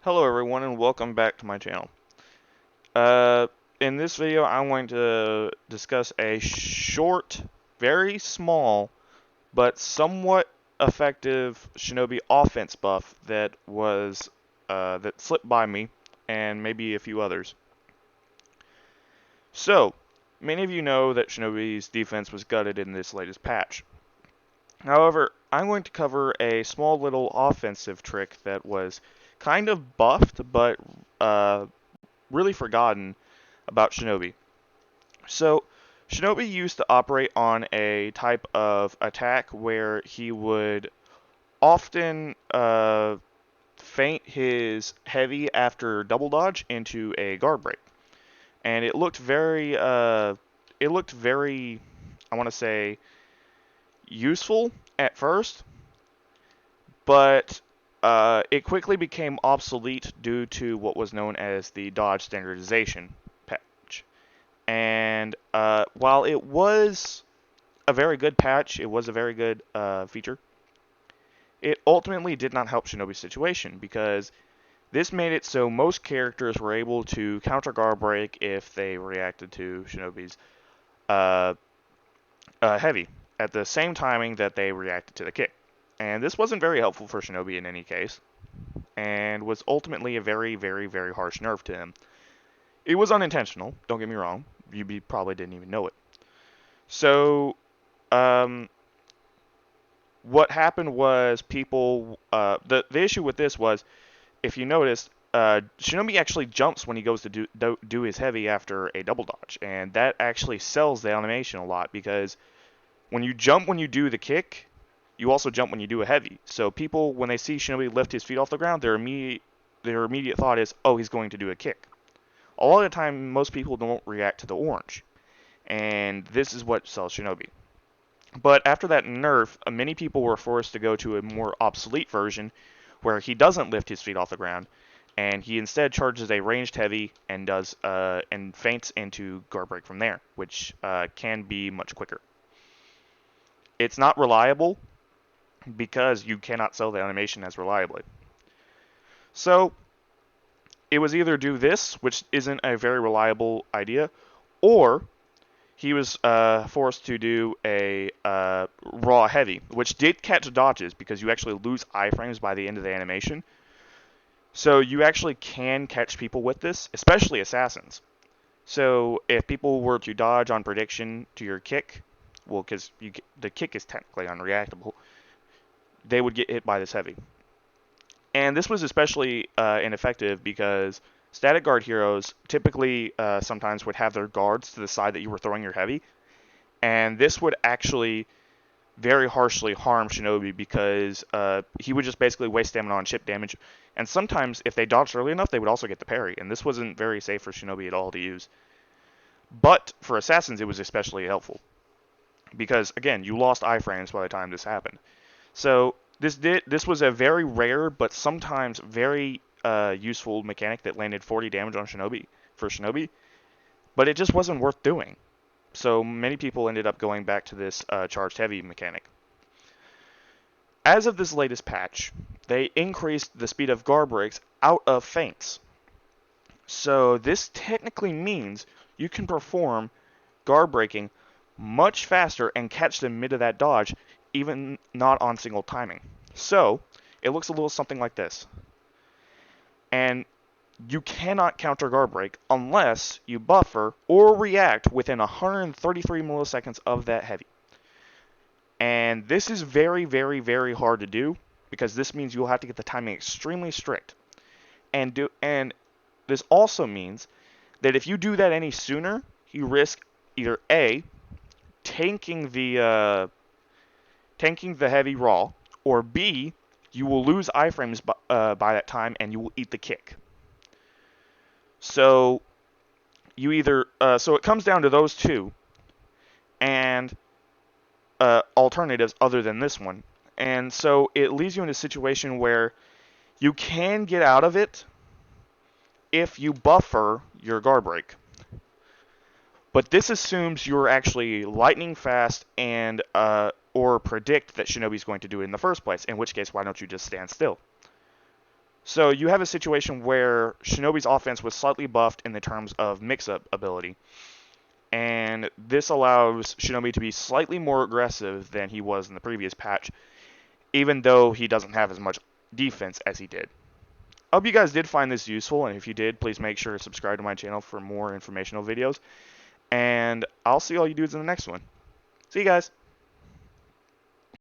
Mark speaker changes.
Speaker 1: Hello everyone and welcome back to my channel. Uh, in this video I'm going to discuss a short, very small, but somewhat effective Shinobi offense buff that slipped by me and maybe a few others. So, many of you know that Shinobi's defense was gutted in this latest patch. However, I'm going to cover a small little offensive trick that was kind of buffed, but really forgotten about Shinobi. So, Shinobi used to operate on a type of attack where he would often feint his heavy after double dodge into a Gar Break, and it looked very, I want to say, useful at first, but it quickly became obsolete due to what was known as the dodge standardization patch. And while it was a very good patch, it was a very good feature, it ultimately did not help Shinobi's situation because this made it so most characters were able to counter Gar Break if they reacted to Shinobi's uh, heavy at the same timing that they reacted to the kick. And this wasn't very helpful for Shinobi in any case, and was ultimately a very, very, very harsh nerf to him. It was unintentional, don't get me wrong. You probably didn't even know it. So, um, what happened was the issue with this was, if you noticed, Shinobi actually jumps when he goes to do his heavy after a double dodge, and that actually sells the animation a lot because when you jump when you do the kick, you also jump when you do a heavy. So people, when they see Shinobi lift his feet off the ground, their immediate thought is, oh, he's going to do a kick. A lot of the time, most people don't react to the orange, and this is what sells Shinobi. But after that nerf, many people were forced to go to a more obsolete version where he doesn't lift his feet off the ground, and he instead charges a ranged heavy and feints into Gar Break from there, which can be much quicker. It's not reliable because you cannot sell the animation as reliably. So it was either do this, which isn't a very reliable idea, or he was forced to do a raw heavy, which did catch dodges because you actually lose iframes by the end of the animation. So you actually can catch people with this, especially assassins. So if people were to dodge on prediction to your kick, well, because the kick is technically unreactable, they would get hit by this heavy. And this was especially ineffective because static guard heroes typically sometimes would have their guards to the side that you were throwing your heavy, and this would actually very harshly harm Shinobi because he would just basically waste stamina on chip damage, and sometimes if they dodged early enough, they would also get the parry, and this wasn't very safe for Shinobi at all to use. But for assassins, it was especially helpful because again, you lost iframes by the time this happened. So this was a very rare but sometimes very useful mechanic that landed 40 damage on Shinobi, but it just wasn't worth doing. So many people ended up going back to this charged heavy mechanic. As of this latest patch, they increased the speed of Gar Breaks out of feints. So this technically means you can perform Gar Breaking much faster and catch them mid of that dodge, even not on single timing. So it looks a little something like this. And you cannot counter Gar Break unless you buffer or react within 133 milliseconds of that heavy. And this is very, very, very hard to do because this means you'll have to get the timing extremely strict. And this also means that if you do that any sooner, you risk either A, tanking the heavy raw, or B, you will lose iframes by that time and you will eat the kick. So you either so it comes down to those two and alternatives other than this one, and so it leaves you in a situation where you can get out of it if you buffer your Gar Break. But this assumes you're actually lightning fast and or predict that Shinobi's going to do it in the first place, in which case, why don't you just stand still? So you have a situation where Shinobi's offense was slightly buffed in the terms of mix-up ability, and this allows Shinobi to be slightly more aggressive than he was in the previous patch, even though he doesn't have as much defense as he did. I hope you guys did find this useful, and if you did, please make sure to subscribe to my channel for more informational videos, and I'll see all you dudes in the next one. See you guys!